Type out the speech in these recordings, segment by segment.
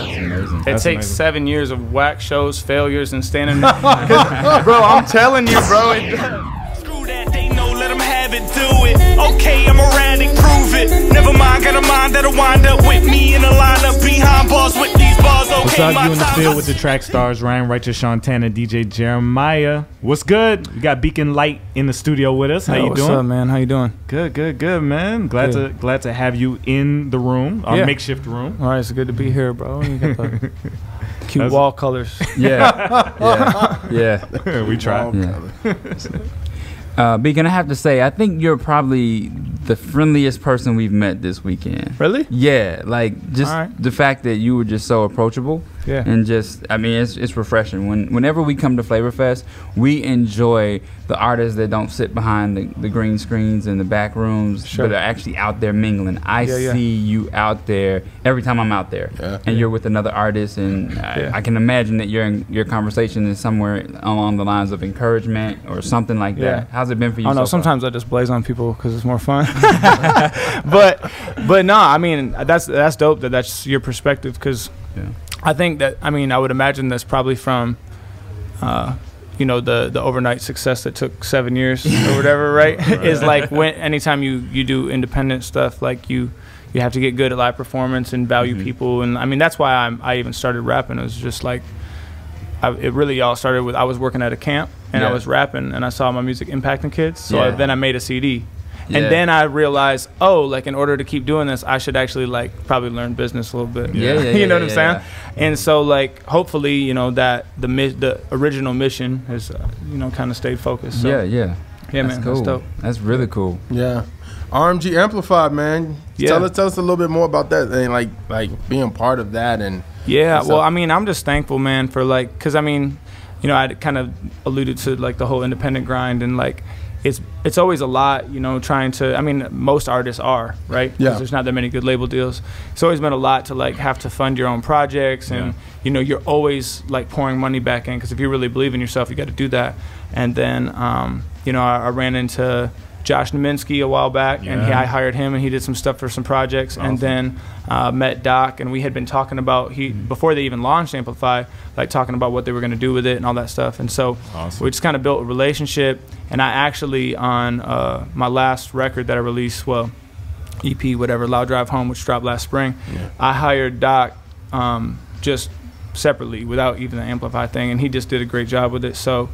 amazing. It takes 7 years of whack shows, failures, and standing. Bro, I'm telling you, bro. Screw that, they know, let them have it, do it. Okay, I'm erratic, prove it. Never mind, got a mind that'll wind up with me in a lineup behind bars with these bars. Okay, what's up? You in the field with the track stars, Ryan Righteous, Shantana, DJ Jeremiah. What's good? We got Beacon Light in the studio with us. How you doing? What's up, man? How you doing? Good, man. Glad to have you in the room, our makeshift room. All right, it's good to be here, bro. You got the cute wall colors. Yeah. We try. Beacon, I have to say, I think you're probably the friendliest person we've met this weekend. Really? Yeah, like just the fact that you were just so approachable. Yeah. And just, I mean, it's refreshing. Whenever we come to Flavor Fest, we enjoy the artists that don't sit behind the green screens in the back rooms, but are actually out there mingling. I see you out there every time I'm out there, and you're with another artist, and I can imagine that your conversation is somewhere along the lines of encouragement or something like that. How's it been for you? I don't know. Sometimes I just blaze on people because it's more fun. but no, I mean that's dope that that's your perspective, because I think that, I mean, I would imagine that's probably from you know, the overnight success that took 7 years or whatever, right? Is like anytime you do independent stuff, like you have to get good at live performance and value people. And I mean, that's why I even started rapping. It was just like it really all started with, I was working at a camp and I was rapping and I saw my music impacting kids, so then I made a CD. And then I realized, oh, like in order to keep doing this, I should actually like probably learn business a little bit. You know what I'm saying? And so like hopefully, you know, that the original mission has you know, kind of stayed focused. So, yeah, that's man, cool. that's dope. That's really cool. Yeah. RMG Amplified, man. Tell us a little bit more about that, and like being part of that. And well, I mean, I'm just thankful, man, for like, because I mean, you know, I kind of alluded to like the whole independent grind, and like it's always a lot, you know, trying to, I mean, most artists are, right? Yeah. There's not that many good label deals. It's always been a lot to like have to fund your own projects, and you know, you're always like pouring money back in, because if you really believe in yourself, you got to do that. And then you know, I ran into Josh Naminsky a while back, and I hired him, and he did some stuff for some projects. And then met Doc, and we had been talking about, before they even launched Amplify, like talking about what they were going to do with it and all that stuff. And so we just kind of built a relationship. And I actually, on my last record that I released, well, EP, whatever, Loud Drive Home, which dropped last spring, I hired Doc just separately without even the Amplify thing, and he just did a great job with it. So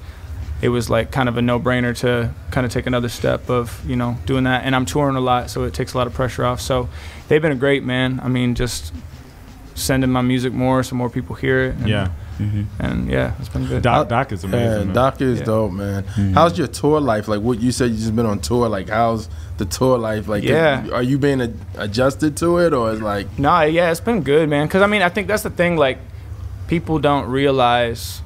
it was like kind of a no-brainer to kind of take another step of, you know, doing that. And I'm touring a lot, so it takes a lot of pressure off. So they've been a great, man. I mean, just sending my music more so more people hear it. And, and it's been good. Doc is amazing. Doc is dope, man. How's your tour life? Like, what you said, you just been on tour. Like, how's the tour life? Like, are you being adjusted to it, or is like? No, it's been good, man. Because I mean, I think that's the thing. Like, people don't realize.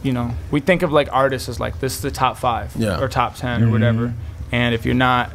You know, we think of like artists as like, this is the top 5 or top 10 or whatever. And if you're not,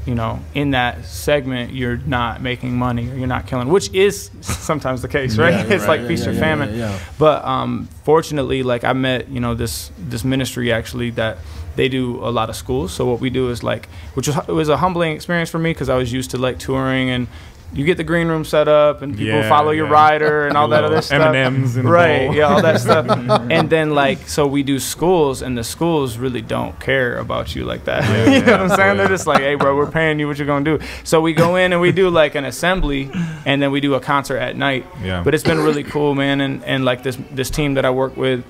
you know, in that segment, you're not making money or you're not killing, which is sometimes the case, right? It's like feast or famine. But fortunately, like I met, you know, this ministry actually that they do a lot of schools. So what we do is like, it was a humbling experience for me, because I was used to like touring, and you get the green room set up and people follow your rider and all that other stuff. M&Ms in the bowl. all that stuff. And then like, so we do schools, and the schools really don't care about you like that. You know what I'm saying? They're just like, hey bro, we're paying you, what you gonna do? So we go in and we do like an assembly, and then we do a concert at night. But it's been really cool, man. And like this team that I work with,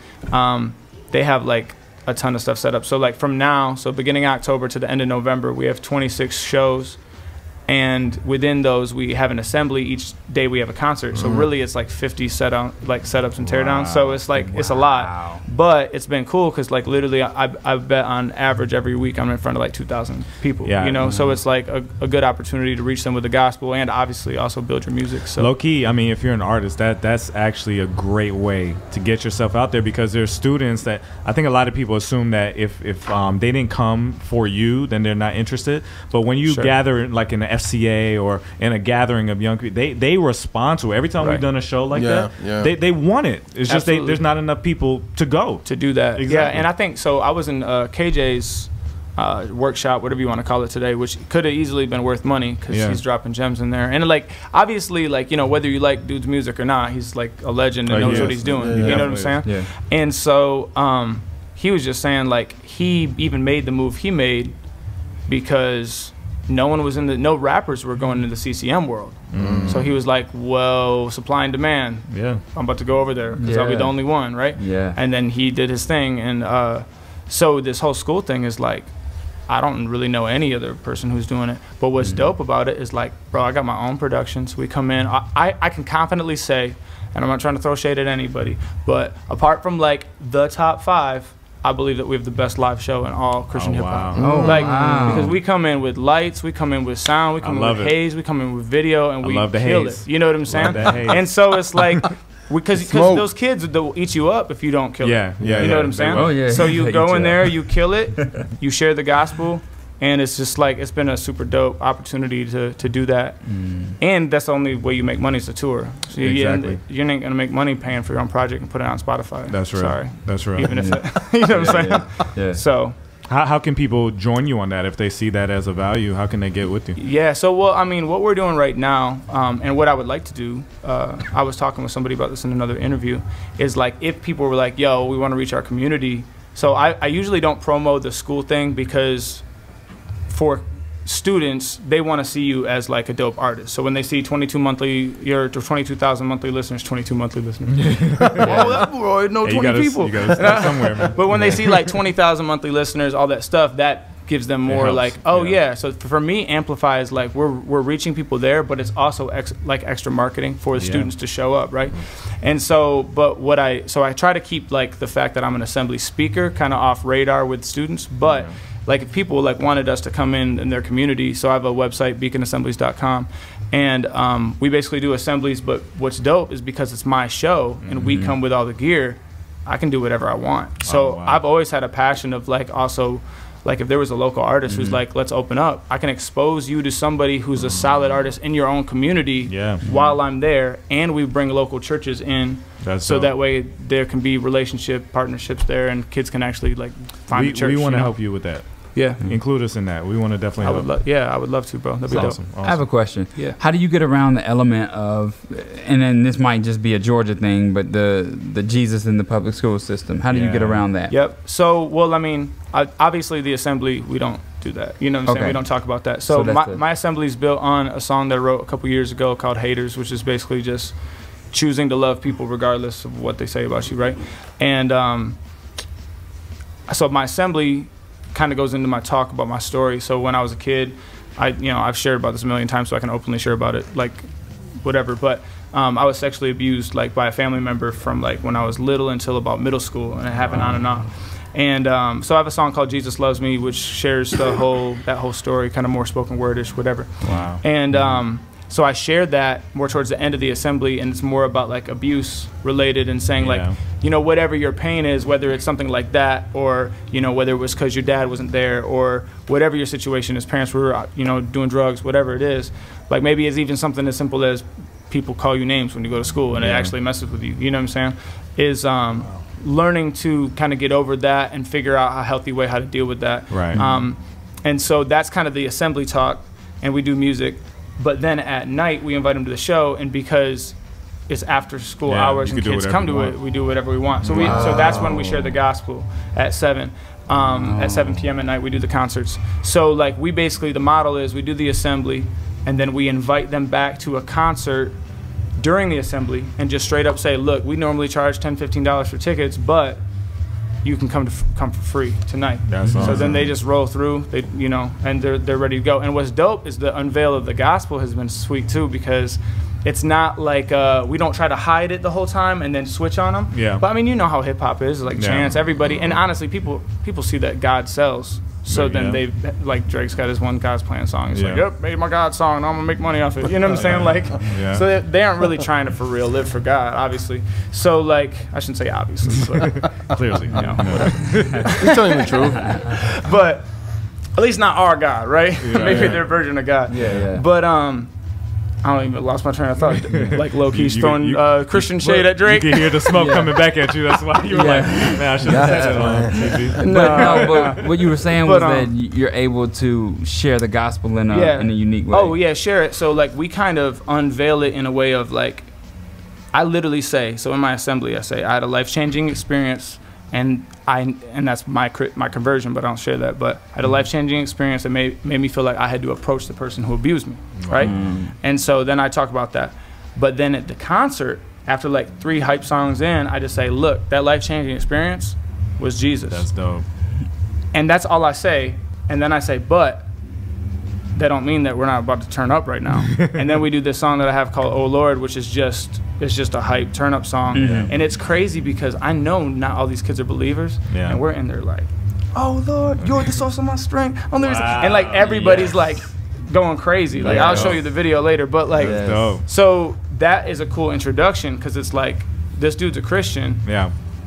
they have like a ton of stuff set up. So like from now, so beginning October to the end of November, we have 26 shows. And within those, we have an assembly. Each day we have a concert. So really, it's like 50 setups and teardowns. So it's like it's a lot, but it's been cool, because like literally, I bet on average every week I'm in front of like 2,000 people. You know, so it's like a good opportunity to reach them with the gospel, and obviously also build your music. So low key, I mean, if you're an artist, that's actually a great way to get yourself out there, because there's students that I think a lot of people assume that if they didn't come for you, then they're not interested. But when you gather like in the FCA or in a gathering of young people, they respond to it. Every time we've done a show like that, they want it. It's just there's not enough people to go to do that. And I think so. I was in KJ's workshop, whatever you want to call it today, which could have easily been worth money because he's dropping gems in there. And like, obviously, like, you know, whether you like dude's music or not, he's like a legend and knows what he's doing. You know what I'm saying? Yeah. And so he was just saying, like, he even made the move he made because no rappers were going into the CCM world. So he was like, well, supply and demand. Yeah. I'm about to go over there because I'll be the only one, right? Yeah. And then he did his thing. And so this whole school thing is like, I don't really know any other person who's doing it. But what's dope about it is like, bro, I got my own productions. We come in. I can confidently say, and I'm not trying to throw shade at anybody, but apart from like the top 5, I believe that we have the best live show in all Christian hip hop. Because we come in with lights, we come in with sound, we come in with haze, we come in with video, and we kill it. You know what I'm saying? And so it's like, because those kids will eat you up if you don't kill it. You know what I'm saying? Oh, yeah. So you go in there, you kill it, you share the gospel, and it's just like, it's been a super dope opportunity to do that. And that's the only way you make money is to tour. So you're not going to make money paying for your own project and put it on Spotify. That's right. Sorry. That's right. Even if you know what I'm saying? Yeah. So how can people join you on that if they see that as a value? How can they get with you? Yeah, so well, I mean, what we're doing right now, and what I would like to do, I was talking with somebody about this in another interview, is like, if people were like, yo, we want to reach our community. So I usually don't promo the school thing because for students, they want to see you as like a dope artist. So when they see 22,000 monthly listeners, 22 monthly listeners. Oh, that boy, no, 20 people. You gotta start somewhere, man. But when they see like 20,000 monthly listeners, all that stuff, that gives them more like, oh yeah. So for me, Amplify is like, we're reaching people there, but it's also like extra marketing for the students to show up, right? And so, but so I try to keep like the fact that I'm an assembly speaker kind of off radar with students, but like if people like wanted us to come in their community, so I have a website, beaconassemblies.com, and we basically do assemblies, but what's dope is because it's my show and we come with all the gear, I can do whatever I want. So I've always had a passion of like, also, like if there was a local artist who's like, let's open up, I can expose you to somebody who's a solid artist in your own community while I'm there, and we bring local churches in. So that way there can be partnerships there, and kids can actually like find a church. We want to help you with that. Yeah, include us in that. We want to definitely help. I would love to, bro. That'd be awesome. I have a question. Yeah. How do you get around the element of, and then this might just be a Georgia thing, but the Jesus in the public school system? How do you get around that? Yep. So, well, I mean, obviously the assembly, we don't do that. You know what I'm saying? We don't talk about that. So my assembly is built on a song that I wrote a couple years ago called Haters, which is basically just choosing to love people regardless of what they say about you, right? And so my assembly kind of goes into my talk about my story. So when I was a kid, I've shared about this a million times, so I can openly share about it, like whatever. But I was sexually abused like by a family member from like when I was little until about middle school, and it happened on and off. And so I have a song called Jesus Loves Me, which shares that whole story, kind of more spoken wordish, whatever. Wow. And so I shared that more towards the end of the assembly, and it's more about like abuse related and saying like, whatever your pain is, whether it's something like that, or, whether it was because your dad wasn't there, or whatever your situation is, parents were, doing drugs, whatever it is, like maybe it's even something as simple as people call you names when you go to school and it actually messes with you, you know what I'm saying, is learning to kind of get over that and figure out a healthy way how to deal with that. Right. And so that's kind of the assembly talk, and we do music. But then at night, we invite them to the show, and because it's after school hours and kids come to it, we do whatever we want. So so that's when we share the gospel at 7. At 7 p.m. at night, we do the concerts. So like we basically, the model is we do the assembly, and then we invite them back to a concert during the assembly and just straight up say, look, we normally charge $10, $15 for tickets, but you can come for free tonight. That's awesome. So then they just roll through, and they're ready to go. And what's dope is the unveil of the gospel has been sweet too, because it's not like we don't try to hide it the whole time and then switch on them. Yeah. But I mean, you know how hip hop is, like Chance, everybody, and honestly, people see that God sells. So then they, like Drake's got his one God's Plan song. It's like, yep, made my God song, and I'm gonna make money off it. You know what I'm saying? Like, so they aren't really trying to for real live for God, obviously. So like, I shouldn't say obviously, but clearly, whatever. You're telling the truth. But at least not our God, right? Maybe their version of God. But I don't even lost my train of thought. Like low key throwing Christian shade at Drake. You can hear the smoke coming back at you. That's why you were like, man, I should have said that. But what you were saying was that you're able to share the gospel in a unique way. Oh yeah, share it. So like we kind of unveil it in a way of like, I literally say, so in my assembly I say I had a life-changing experience, and that's my conversion, but I don't share that. But I had a life-changing experience that made me feel like I had to approach the person who abused me, right? And so then I talk about that. But then at the concert, after like 3 hype songs in, I just say, look, that life-changing experience was Jesus. That's dope. And that's all I say. And then I say, but that don't mean that we're not about to turn up right now. And then we do this song that I have called Oh Lord, which is just a hype turn up song. And it's crazy because I know not all these kids are believers, and we're in there like, oh Lord, you're the source of my strength. And like everybody's like going crazy. Like I'll show you the video later, but like so that is a cool introduction because it's like this dude's a Christian,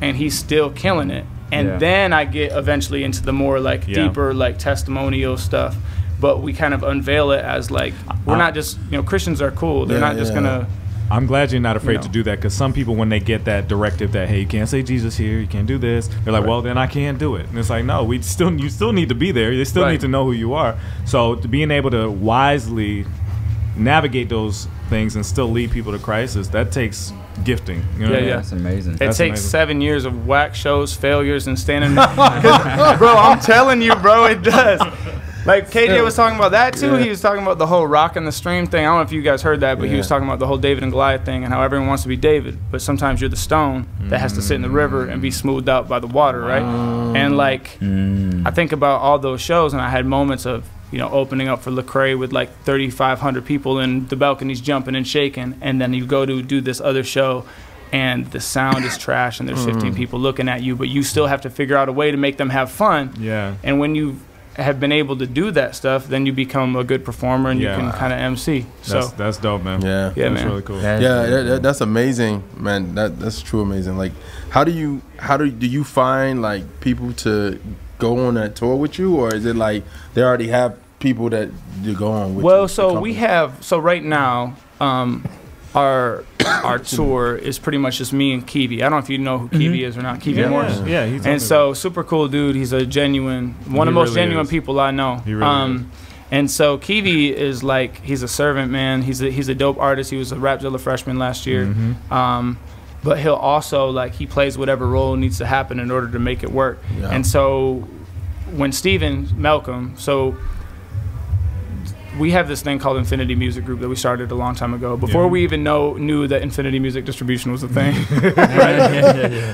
and he's still killing it. And then I get eventually into the more like deeper like testimonial stuff. But we kind of unveil it as like, we're not just, Christians are cool. They're not just gonna. I'm glad you're not afraid to do that, because some people, when they get that directive that, hey, you can't say Jesus here, you can't do this, they're like, well, then I can't do it. And it's like, no, you still need to be there. They still need to know who you are. So being able to wisely navigate those things and still lead people to Christ, that takes gifting. That's amazing. It takes 7 years of whack shows, failures, and standing there. Bro, I'm telling you, bro, it does. Like KJ was talking about that too. He was talking about the whole rock in the stream thing. I don't know if you guys heard that, but he was talking about the whole David and Goliath thing and how everyone wants to be David, but sometimes you're the stone that has to sit in the river and be smoothed out by the water, right? And like I think about all those shows, and I had moments of opening up for Lecrae with like 3,500 people in the balconies jumping and shaking, and then you go to do this other show and the sound is trash and there's 15 people looking at you, but you still have to figure out a way to make them have fun. And when you have been able to do that stuff, then you become a good performer and you can kind of MC. So that's dope, man. That's man. Really cool. That's amazing, man. That's true amazing. Like, how do you find like people to go on that tour with you, or is it like they already have people that you go on with? Well, so we have. So right now, our tour is pretty much just me and Kiwi. I don't know if you know who Kiwi is or not. Kiwi Morris. He's and so super cool dude. He's a genuine, one of the most genuine people I know. He really is. And so Kiwi is like, he's a servant, man. He's a dope artist. He was a Rapzilla freshman last year. But he'll also like, he plays whatever role needs to happen in order to make it work. And so when Stephen Malcolm, we have this thing called Infinity Music Group that we started a long time ago. Before we even knew that Infinity Music Distribution was a thing.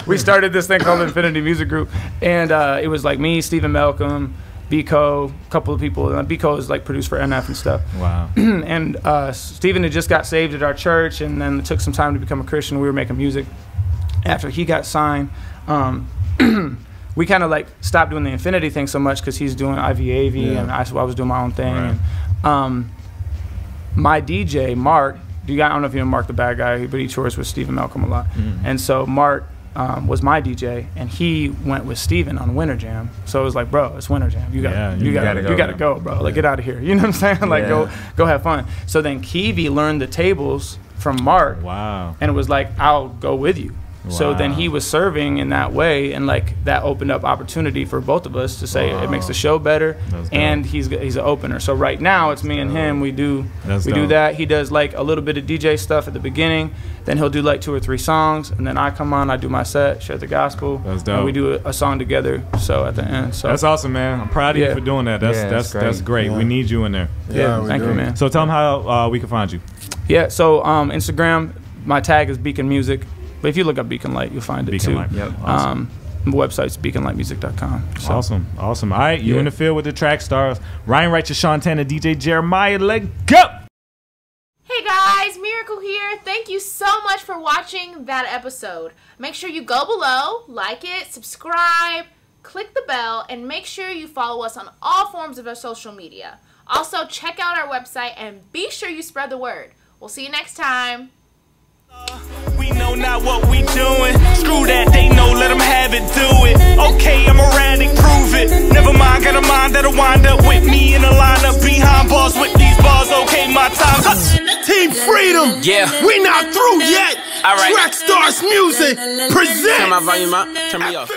We started this thing called Infinity Music Group. And it was like me, Stephen Malcolm, Biko, a couple of people. Biko is like produced for NF and stuff. Wow. And Stephen had just got saved at our church, and then it took some time to become a Christian. We were making music. After he got signed, we kind of like stopped doing the Infinity thing so much because he's doing IVAV and I was doing my own thing. And, my DJ Mark, I don't know if you know Mark the Bad Guy, but he tours with Stephen Malcolm a lot. And so Mark was my DJ, and he went with Stephen on Winter Jam. So it was like, bro, it's Winter Jam. You gotta go, bro. Like, get out of here. You know what I'm saying? Like, go have fun. So then Kiwi learned the tables from Mark. Wow. And it was like, I'll go with you. Wow. So then he was serving in that way, and like that opened up opportunity for both of us to say it makes the show better, and he's an opener. So right now it's me and him. We do that. He does like a little bit of DJ stuff at the beginning. Then he'll do like 2 or 3 songs, and then I come on. I do my set, share the gospel. That's dope. And we do a song together. So at the end, so that's awesome, man. I'm proud of you for doing that. That's great. We need you in there. Thank you, man. So tell them how we can find you. So Instagram, my tag is Beacon Music. But if you look up Beacon Light, you'll find it too. Awesome. The website's beaconlightmusic.com. So. Awesome. All right, you in the field with the Trackstarz. Ryan Righteous, Sean Tanner, DJ Jeremiah. Let's go. Hey guys, Miracle here. Thank you so much for watching that episode. Make sure you go below, like it, subscribe, click the bell, and make sure you follow us on all forms of our social media. Also, check out our website and be sure you spread the word. We'll see you next time. We know not what we doing. Screw that, they know, let them have it, do it. Okay, I'm erratic, prove it. Never mind, got a mind that'll wind up with me in a lineup behind bars with these bars. Okay, my time's up. Team Yeah. We not through yet. All right. Trackstarz Music presents. Turn my volume up. Turn me off.